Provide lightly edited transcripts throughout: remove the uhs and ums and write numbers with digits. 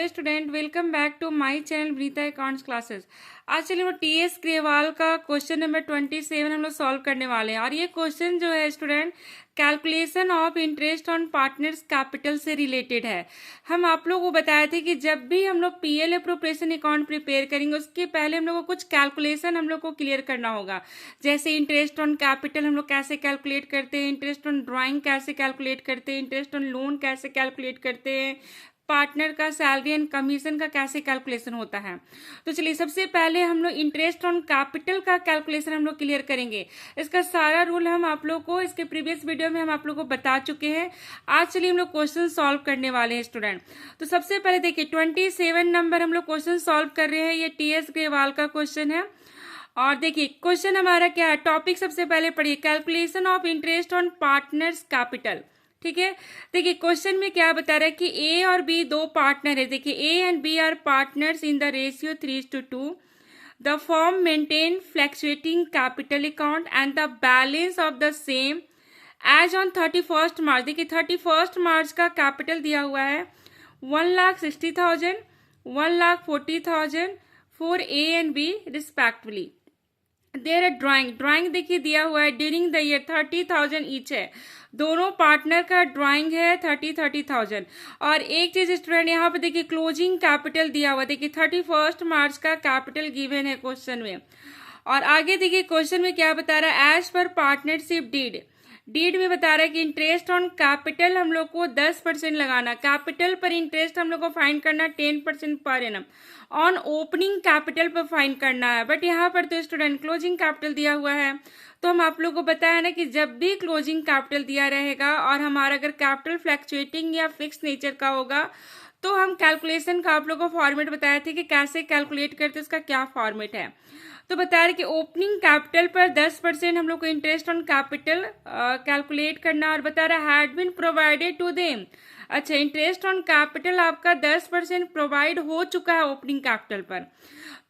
Student, welcome back to my channel ब्रीता accounts classes. आज चलिए हम लोग टीएस ग्रेवाल का क्वेश्चन नंबर 27 हम लोग सॉल्व करने वाले हैं। और ये क्वेश्चन जो है student, calculation of interest on partners capital से रिलेटेड है। हम आप लोगों को बताए थे कि जब भी हम लोग पीएल अप्रोप्रिएशन अकाउंट प्रिपेयर करेंगे उसके पहले हम लोग को कुछ कैलकुलेशन हम लोग को क्लियर करना होगा। जैसे इंटरेस्ट ऑन कैपिटल हम लोग कैसे कैलकुलेट करते हैं, इंटरेस्ट ऑन ड्राइंग कैसे कैलकुलेट करते हैं, इंटरेस्ट ऑन लोन कैसे कैलकुलेट करते हैं, पार्टनर का सैलरी एंड कमीशन का कैसे कैलकुलेशन होता है। तो चलिए सबसे पहले हम लोग इंटरेस्ट ऑन कैपिटल का कैलकुलेशन हम लोग क्लियर करेंगे। इसका सारा रूल हम आप लोग को इसके प्रीवियस वीडियो में हम आप लोग को बता चुके हैं। आज चलिए हम लोग क्वेश्चन सॉल्व करने वाले हैं स्टूडेंट। तो सबसे पहले देखिए 27 नंबर हम लोग क्वेश्चन सॉल्व कर रहे हैं। ये टीएस ग्रेवाल का क्वेश्चन है। और देखिए क्वेश्चन हमारा क्या है, टॉपिक सबसे पहले पढ़िए, calculation of interest on partners capital. ठीक है, देखिए क्वेश्चन में क्या बता रहा है कि ए और बी दो पार्टनर है। देखिए A and B are partners in the ratio 3:2। The firm maintain fluctuating capital account and the balance of the same as on 31 March. देखिए 31 मार्च का कैपिटल दिया हुआ है 1,60,000, 1,40,000 for A and B respectively. There a drawing देखिए दिया हुआ है during the year 30,000 each है। दोनों पार्टनर का ड्राइंग है 30,000। और एक चीज स्टूडेंट यहाँ पे देखिए क्लोजिंग कैपिटल दिया हुआ है। देखिए 31 मार्च का कैपिटल गिवन है क्वेश्चन में। और आगे देखिए क्वेश्चन में क्या बता रहा है, एज पर पार्टनरशिप डीड में बता रहा है कि इंटरेस्ट ऑन कैपिटल हम लोग को 10% लगाना, कैपिटल पर इंटरेस्ट हम लोग को फाइंड करना 10% per annum, on opening capital पर फाइंड करना है। बट यहाँ पर तो स्टूडेंट क्लोजिंग कैपिटल दिया हुआ है। तो हम आप लोग को बताया ना कि जब भी क्लोजिंग कैपिटल दिया रहेगा और हमारा अगर कैपिटल फ्लैक्चुएटिंग या फिक्स नेचर का होगा तो हम कैलकुलेशन का आप लोग को फॉर्मेट बताए थे कि कैसे कैलकुलेट करते, उसका क्या फॉर्मेट है। तो बता रहे कि ओपनिंग कैपिटल पर 10% हम लोग को इंटरेस्ट ऑन कैपिटल कैलकुलेट करना। और बता रहा had been provided to them. अच्छा, इंटरेस्ट ऑन कैपिटल आपका 10% प्रोवाइड हो चुका है ओपनिंग कैपिटल पर।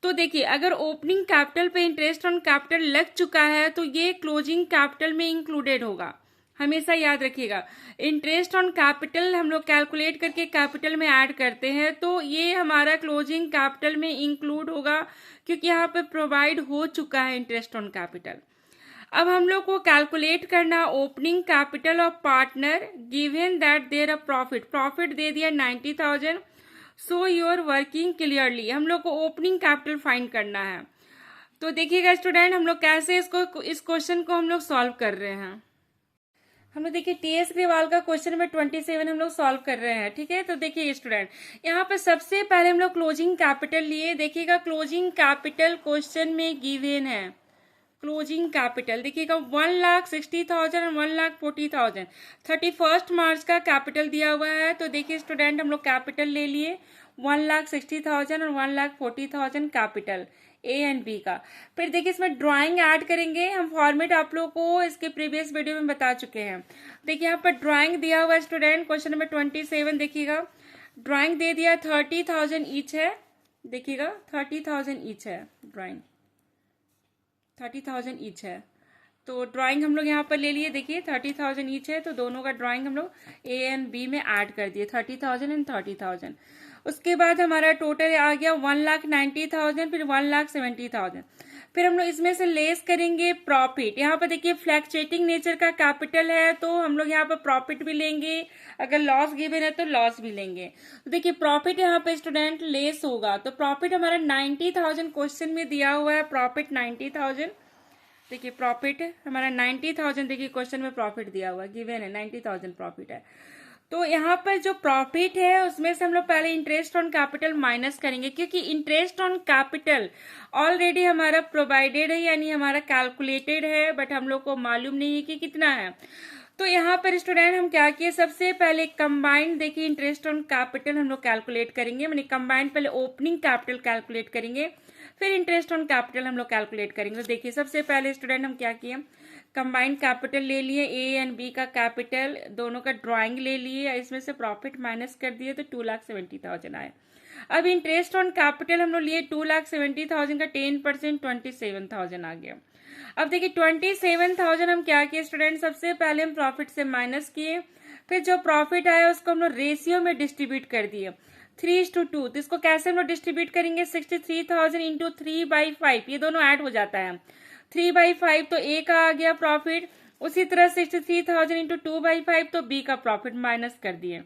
तो देखिए अगर ओपनिंग कैपिटल पे इंटरेस्ट ऑन कैपिटल लग चुका है तो ये क्लोजिंग कैपिटल में इंक्लूडेड होगा। हमेशा याद रखिएगा, इंटरेस्ट ऑन कैपिटल हम लोग कैलकुलेट करके कैपिटल में ऐड करते हैं तो ये हमारा क्लोजिंग कैपिटल में इंक्लूड होगा क्योंकि यहाँ पे प्रोवाइड हो चुका है इंटरेस्ट ऑन कैपिटल। अब हम लोग को कैलकुलेट करना opening capital of partner given that there a profit दे दिया 90,000। सो यूर वर्किंग क्लियरली, हम लोग को ओपनिंग कैपिटल फाइंड करना है। तो देखिएगा स्टूडेंट हम लोग कैसे इस क्वेश्चन को हम लोग सॉल्व कर रहे हैं। हम लोग देखिए टीएस ग्रेवाल का क्वेश्चन नंबर 27 हम लोग सॉल्व कर रहे हैं। ठीक है, तो देखिए स्टूडेंट यहाँ पर सबसे पहले हम लोग क्लोजिंग कैपिटल लिए। देखिएगा क्लोजिंग कैपिटल क्वेश्चन में गिवन है, क्लोजिंग कैपिटल देखिएगा 1,60,000 और 1,40,000। 31 मार्च का कैपिटल दिया हुआ है। तो देखिए स्टूडेंट हम लोग कैपिटल ले लिए 1,60,000 और 1,40,000 कैपिटल ए एंड बी का। फिर देखिए इसमें ड्राइंग ऐड करेंगे। हम फॉर्मेट आप लोग को इसके प्रीवियस वीडियो में बता चुके हैं। देखिए यहाँ पर ड्राइंग दिया हुआ है स्टूडेंट क्वेश्चन नंबर 27। देखिएगा ड्राइंग दे दिया 30,000 ईच है। देखिएगा 30,000 ईच है, ड्राइंग 30,000 ईच है। तो ड्राइंग हम लोग यहाँ पर ले लिए। देखिए 30,000 ईच है तो दोनों का ड्राइंग हम लोग ए एंड बी में ऐड कर दिए 30,000 एंड 30,000। उसके बाद हमारा टोटल आ गया 1,90,000 फिर 1,70,000। फिर हम लोग इसमें से लेस करेंगे प्रॉफिट। यहाँ पर देखिए फ्लैक्चुएटिंग नेचर का कैपिटल है तो हम लोग यहाँ पर प्रॉफिट भी लेंगे, अगर लॉस गिवन है तो लॉस भी लेंगे। तो देखिए प्रॉफिट यहाँ पे स्टूडेंट लेस होगा तो प्रॉफिट हमारा 90,000 क्वेश्चन में दिया हुआ है, प्रॉफिट 90,000। देखिए प्रॉफिट हमारा 90,000, देखिए क्वेश्चन में प्रॉफिट दिया हुआ है, गिवन है 90,000 प्रॉफिट है। तो यहाँ पर जो प्रॉफिट है उसमें से हम लोग पहले इंटरेस्ट ऑन कैपिटल माइनस करेंगे क्योंकि इंटरेस्ट ऑन कैपिटल ऑलरेडी हमारा प्रोवाइडेड है यानी हमारा कैलकुलेटेड है, बट हम लोग को मालूम नहीं है कि कितना है। तो यहाँ पर स्टूडेंट हम क्या किए, सबसे पहले कंबाइंड देखिए इंटरेस्ट ऑन कैपिटल हम लोग कैलकुलेट करेंगे, यानी कंबाइंड पहले ओपनिंग कैपिटल कैलकुलेट करेंगे फिर इंटरेस्ट ऑन कैपिटल हम लोग कैलकुलेट करेंगे। तो देखिए सबसे पहले स्टूडेंट हम क्या किए, कंबाइंड कैपिटल ले लिए, ए एंड बी का कैपिटल दोनों का ड्राइंग ले लिए, इसमें से प्रॉफिट माइनस कर दिए तो 2,70,000 आए। अब इंटरेस्ट ऑन कैपिटल हम लोग लिए 2,70,000 का 10% 27,000 आ गया। अब देखिए 27,000 हम क्या किए स्टूडेंट, सबसे पहले हम प्रॉफिट से माइनस किए, फिर जो प्रॉफिट आया उसको हम लोग रेशियो में डिस्ट्रीब्यूट कर दिए। 3:2, तो इसको कैसे हम लोग डिस्ट्रीब्यूट करेंगे, 63,000 इंटू 3/5, ये दोनों ऐड हो जाता है, 3/5 तो ए का आ गया प्रॉफिट, उसी तरह 63,000 इंटू 2/5 तो बी का प्रॉफिट माइनस कर दिए।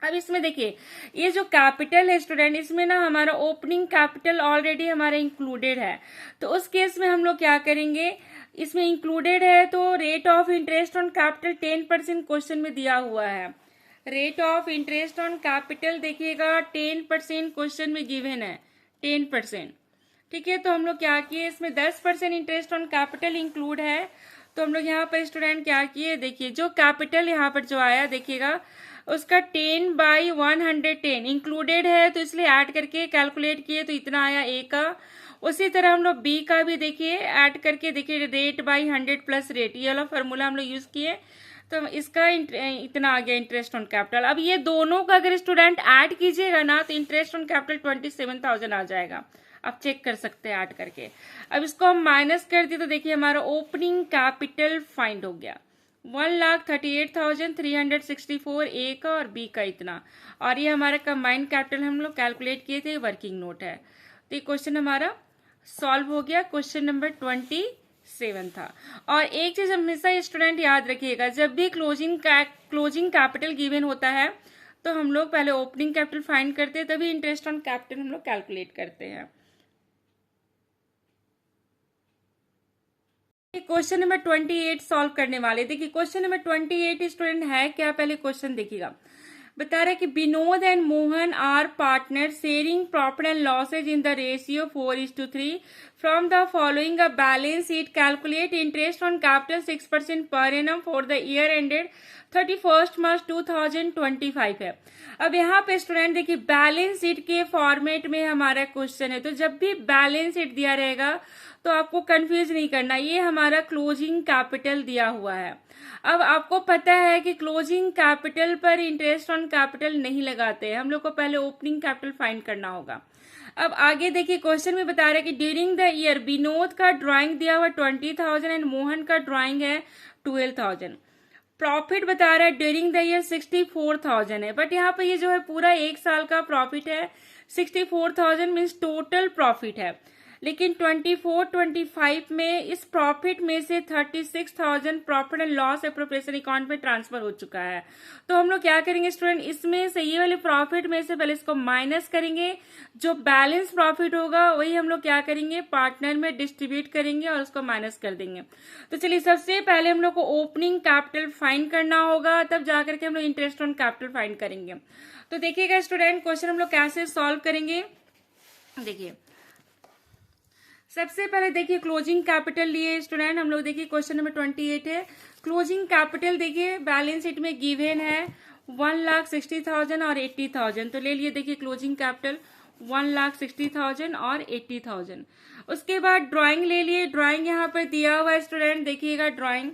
अब इसमें देखिए ये जो कैपिटल है स्टूडेंट, इसमें ना हमारा ओपनिंग कैपिटल ऑलरेडी हमारा इंक्लूडेड है, तो उस केस में हम लोग क्या करेंगे, इसमें इंक्लूडेड है तो rate of interest on capital 10% question में दिया हुआ है। Rate of interest on capital देखिएगा 10% क्वेश्चन में गिवन है, 10%। ठीक है, तो हम लोग क्या किए, इसमें 10% इंटरेस्ट ऑन कैपिटल इंक्लूड है, तो हम लोग यहाँ पर स्टूडेंट क्या किए, देखिए जो कैपिटल यहाँ पर जो आया देखिएगा उसका 10/110 इंक्लूडेड है, तो इसलिए ऐड करके कैलकुलेट किए तो इतना आया ए का। उसी तरह हम लोग बी का भी देखिए ऐड करके देखिए रेट बाई 100 प्लस रेट, ये वाला फॉर्मूला हम लोग यूज किए, तो इसका इतना आ गया इंटरेस्ट ऑन कैपिटल। अब ये दोनों का अगर स्टूडेंट ऐड कीजिएगा ना तो इंटरेस्ट ऑन कैपिटल 27,000 आ जाएगा, आप चेक कर सकते हैं ऐड करके। अब इसको हम माइनस कर दिए तो देखिए हमारा ओपनिंग कैपिटल फाइंड हो गया 1,38,364 ए का और बी का इतना, और ये हमारा कंबाइंड कैपिटल हम लोग कैलकुलेट किए थे, वर्किंग नोट है। तो ये क्वेश्चन हमारा सॉल्व हो गया, क्वेश्चन नंबर 27 था। और एक चीज हमेशा स्टूडेंट याद रखिएगा, जब भी क्लोजिंग कैपिटल गिवन होता है तो हम लोग पहले ओपनिंग कैपिटल फाइंड करते हैं, तभी इंटरेस्ट ऑन कैपिटल हम लोग कैलकुलेट करते हैं। क्वेश्चन नंबर 28 सॉल्व करने वाले। देखिए क्वेश्चन नंबर 28 स्टूडेंट है क्या, पहले क्वेश्चन देखिएगा। बता रहा है कि Vinod and Mohan are partner sharing profit and losses in the ratio 4:3 from the following a balance sheet, calculate interest on capital 6% per annum for the year ended 31 मार्च 2025 है। अब यहाँ पे स्टूडेंट देखिए बैलेंस शीट के फॉर्मेट में हमारा क्वेश्चन है, तो जब भी बैलेंस शीट दिया रहेगा तो आपको कंफ्यूज नहीं करना, ये हमारा क्लोजिंग कैपिटल दिया हुआ है। अब आपको पता है कि क्लोजिंग कैपिटल पर इंटरेस्ट ऑन कैपिटल नहीं लगाते हैं, हम लोग को पहले ओपनिंग कैपिटल फाइंड करना होगा। अब आगे देखिए क्वेश्चन में बता रहा है कि ड्यूरिंग द ईयर विनोद का ड्राइंग दिया हुआ 20,000 एंड मोहन का ड्राइंग है 12,000। प्रॉफिट बता रहा है ड्यूरिंग द ईयर 64,000 है, बट यहाँ पे ये जो है पूरा एक साल का प्रॉफिट है, 64,000 मीन्स टोटल प्रॉफिट है। लेकिन 24-25 में इस प्रॉफिट में से 36,000 profit and loss appropriation account में ट्रांसफर हो चुका है। तो हम लोग क्या करेंगे स्टूडेंट, इसमें से ये वाले प्रॉफिट में से पहले इसको माइनस करेंगे, जो बैलेंस प्रॉफिट होगा वही हम लोग क्या करेंगे पार्टनर में डिस्ट्रीब्यूट करेंगे और उसको माइनस कर देंगे। तो चलिए सबसे पहले हम लोग को ओपनिंग कैपिटल फाइंड करना होगा, तब जाकर के हम लोग इंटरेस्ट ऑन कैपिटल फाइंड करेंगे। तो देखिएगा स्टूडेंट क्वेश्चन हम लोग कैसे सॉल्व करेंगे। देखिए सबसे पहले देखिए क्लोजिंग कैपिटल लिए स्टूडेंट हम लोग, देखिए क्वेश्चन नंबर 28 है। क्लोजिंग कैपिटल देखिए बैलेंस शीट में गिवन है 1,60,000 और 80,000, तो ले लिए देखिए क्लोजिंग कैपिटल 1,60,000 और 80,000। उसके बाद ड्राइंग ले लिए, ड्राइंग यहाँ पर दिया हुआ है स्टूडेंट, देखिएगा ड्राइंग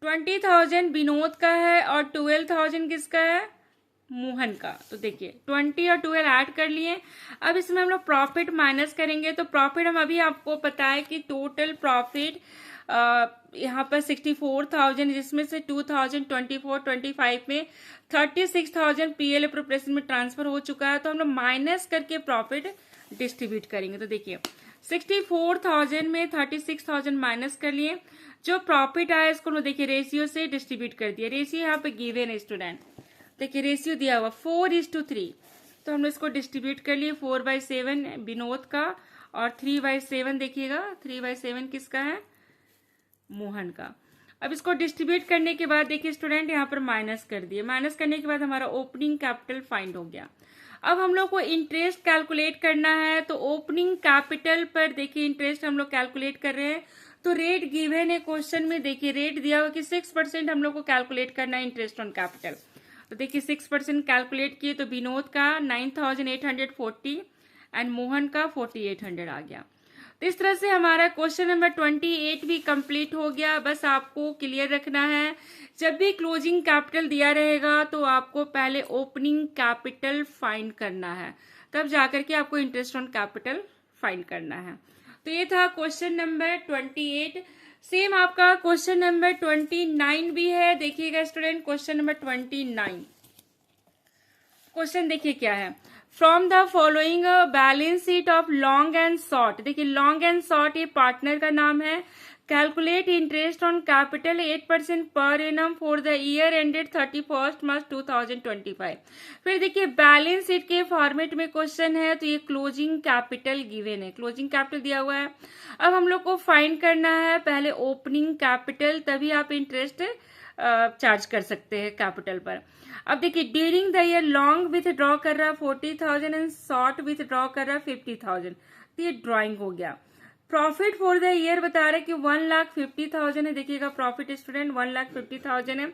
20,000 विनोद का है और 12,000 किसका है, मोहन का। तो देखिए 20 और 12 ऐड कर लिए। अब इसमें हम लोग प्रॉफिट माइनस करेंगे, तो प्रॉफिट हम अभी आपको पता है कि टोटल प्रॉफिट यहाँ पर 64,000, जिसमें से 2024-25 में 36,000 पीएल एप्रोप्रिएशन में ट्रांसफर हो चुका है, तो हम लोग माइनस करके प्रॉफिट डिस्ट्रीब्यूट करेंगे। तो देखिए 64,000 में 36,000 माइनस कर लिए, जो प्रॉफिट आया इसको हम देखिए रेशियो से डिस्ट्रीब्यूट कर दिया। रेशियो यहाँ पे गिवन है स्टूडेंट, देखिए रेशियो दिया हुआ 4:3, तो हम लोग इसको डिस्ट्रीब्यूट कर लिए 4/7 विनोद का और 3/7 देखिएगा 3/7 किसका है, मोहन का। अब इसको डिस्ट्रीब्यूट करने के बाद देखिए स्टूडेंट यहाँ पर माइनस कर दिए, माइनस करने के बाद हमारा ओपनिंग कैपिटल फाइंड हो गया। अब हम लोग को इंटरेस्ट कैलकुलेट करना है, तो ओपनिंग कैपिटल पर देखिए इंटरेस्ट हम लोग कैलकुलेट कर रहे हैं, तो रेट गिवन है क्वेश्चन में, देखिए रेट दिया हुआ कि 6% हम लोग को कैलकुलेट करना है इंटरेस्ट ऑन कैपिटल। तो देखिए 6% कैलकुलेट किए तो विनोद का 9,840 एंड मोहन का 4,800 आ गया। तो इस तरह से हमारा क्वेश्चन नंबर 28 भी कंप्लीट हो गया। बस आपको क्लियर रखना है, जब भी क्लोजिंग कैपिटल दिया रहेगा तो आपको पहले ओपनिंग कैपिटल फाइंड करना है, तब जाकर के आपको इंटरेस्ट ऑन कैपिटल फाइंड करना है। तो ये था क्वेश्चन नंबर 28। सेम आपका क्वेश्चन नंबर 29 भी है, देखिएगा स्टूडेंट क्वेश्चन नंबर 29। क्वेश्चन देखिए क्या है, from the following balance sheet of long and short, देखिए लॉन्ग एंड शॉर्ट ये पार्टनर का नाम है, कैलकुलेट इंटरेस्ट ऑन कैपिटल 8% पर annum for the year ended 31 मार्च 2025। फिर देखिए बैलेंस शीट के फॉर्मेट में क्वेश्चन है, तो ये क्लोजिंग कैपिटल गिवन है, क्लोजिंग कैपिटल दिया हुआ है। अब हम लोग को फाइंड करना है पहले ओपनिंग कैपिटल, तभी आप इंटरेस्ट चार्ज कर सकते हैं कैपिटल पर। अब देखिए during the year long with draw कर रहा 40,000 एंड शॉर्ट विथ ड्रॉ कर रहा 50,000, तो ये ड्रॉइंग हो गया। प्रॉफिट फॉर द ईयर बता रहे कि 1,50,000 है, देखिएगा प्रॉफिट स्टूडेंट 1,50,000 है।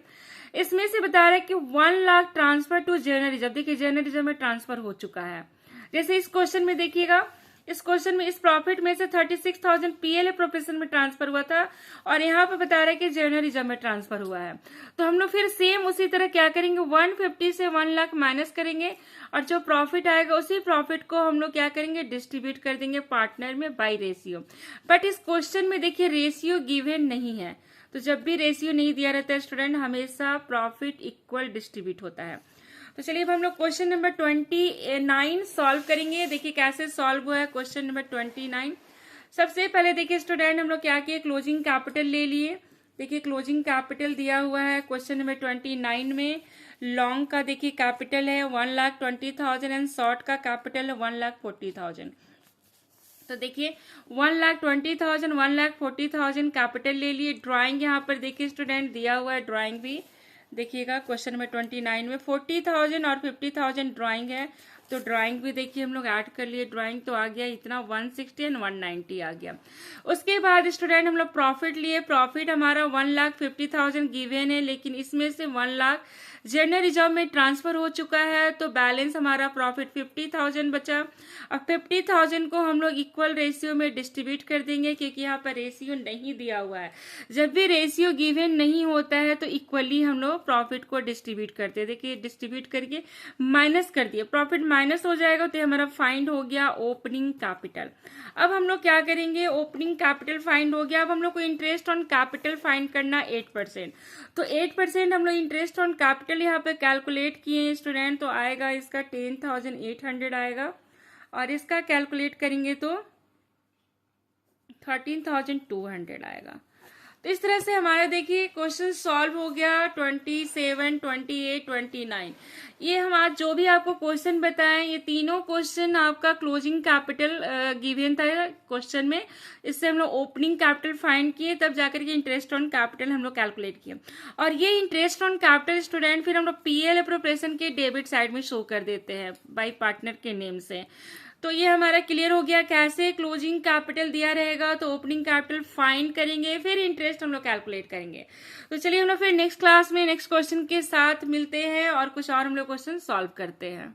इसमें से बता रहे कि 1 lakh transfer to general reserve, देखिए जनरल रिजर्व में ट्रांसफर हो चुका है। जैसे इस क्वेश्चन में देखिएगा, इस क्वेश्चन में इस प्रॉफिट में से 36,000 पीएल प्रोफेशन में ट्रांसफर हुआ था और यहाँ पे बता रहा है कि जनरल रिजर्व में ट्रांसफर हुआ है। तो हम लोग फिर सेम उसी तरह क्या करेंगे, 150 से 1 लाख माइनस करेंगे और जो प्रॉफिट आएगा उसी प्रॉफिट को हम लोग क्या करेंगे, डिस्ट्रीब्यूट कर देंगे पार्टनर में बाय रेशियो। बट इस क्वेश्चन में देखिए रेशियो गिवन नहीं है, तो जब भी रेशियो नहीं दिया रहता है स्टूडेंट, हमेशा प्रॉफिट इक्वल डिस्ट्रीब्यूट होता है। तो चलिए अब हम लोग क्वेश्चन नंबर 29 सॉल्व करेंगे। देखिए कैसे सॉल्व हुआ है क्वेश्चन नंबर 29। सबसे पहले देखिए स्टूडेंट हम लोग क्या किए, क्लोजिंग कैपिटल ले लिए। देखिए क्लोजिंग कैपिटल दिया हुआ है क्वेश्चन नंबर 29 में, लॉन्ग का देखिए कैपिटल है 1,20,000 एंड शॉर्ट का कैपिटल है 1,40,000। तो देखिए 1,20,000 1,40,000 कैपिटल ले लिए। ड्राइंग यहाँ पर देखिए स्टूडेंट दिया हुआ है, ड्राइंग भी देखिएगा क्वेश्चन नंबर 29 में 40,000 और 50,000 ड्राइंग है, तो ड्राइंग भी देखिए हम लोग ऐड कर लिए। ड्राइंग तो आ गया इतना 160 एंड 190 आ गया। उसके बाद स्टूडेंट हम लोग प्रॉफिट लिए। प्रॉफिट हमारा 1,50,000 गिवन है, लेकिन इसमें से 1 लाख जनरल रिजर्व में ट्रांसफर हो चुका है, तो बैलेंस हमारा प्रॉफिट 50,000 बचा। अब 50,000 को हम लोग इक्वल रेशियो में डिस्ट्रीब्यूट कर देंगे, क्योंकि यहाँ पर रेशियो नहीं दिया हुआ है। जब भी रेशियो गिवन नहीं होता है तो इक्वली हम लोग प्रॉफिट को डिस्ट्रीब्यूट करते हैं। देखिए डिस्ट्रीब्यूट करके माइनस कर दिया, प्रॉफिट माइनस हो जाएगा, तो हमारा फाइंड हो गया ओपनिंग कैपिटल। अब हम लोग क्या करेंगे, ओपनिंग कैपिटल फाइंड हो गया। अब हम लोग को इंटरेस्ट ऑन कैपिटल फाइंड करना 8%, तो 8% हम लोग इंटरेस्ट ऑन कैपिटल यहाँ पे कैलकुलेट किए स्टूडेंट, तो आएगा इसका 10,800 आएगा, और इसका कैलकुलेट करेंगे तो 13,200 आएगा। तो इस तरह से हमारा देखिए क्वेश्चन सॉल्व हो गया 27, 28, 29। ये हम आज जो भी आपको क्वेश्चन बताएं, ये तीनों क्वेश्चन आपका क्लोजिंग कैपिटल गिवन था क्वेश्चन में। इससे हम लोग ओपनिंग कैपिटल फाइंड किए, तब जाकर के इंटरेस्ट ऑन कैपिटल हम लोग कैलकुलेट किए। और ये इंटरेस्ट ऑन कैपिटल स्टूडेंट फिर हम लोग पीएल अप्रोप्रिएशन के डेबिट साइड में शो कर देते हैं बाई पार्टनर के नेम से। तो ये हमारा क्लियर हो गया कैसे क्लोजिंग कैपिटल दिया रहेगा तो ओपनिंग कैपिटल फाइंड करेंगे, फिर इंटरेस्ट हम लोग कैलकुलेट करेंगे। तो चलिए हम लोग फिर नेक्स्ट क्लास में नेक्स्ट क्वेश्चन के साथ मिलते हैं और कुछ और हम लोग क्वेश्चन सॉल्व करते हैं।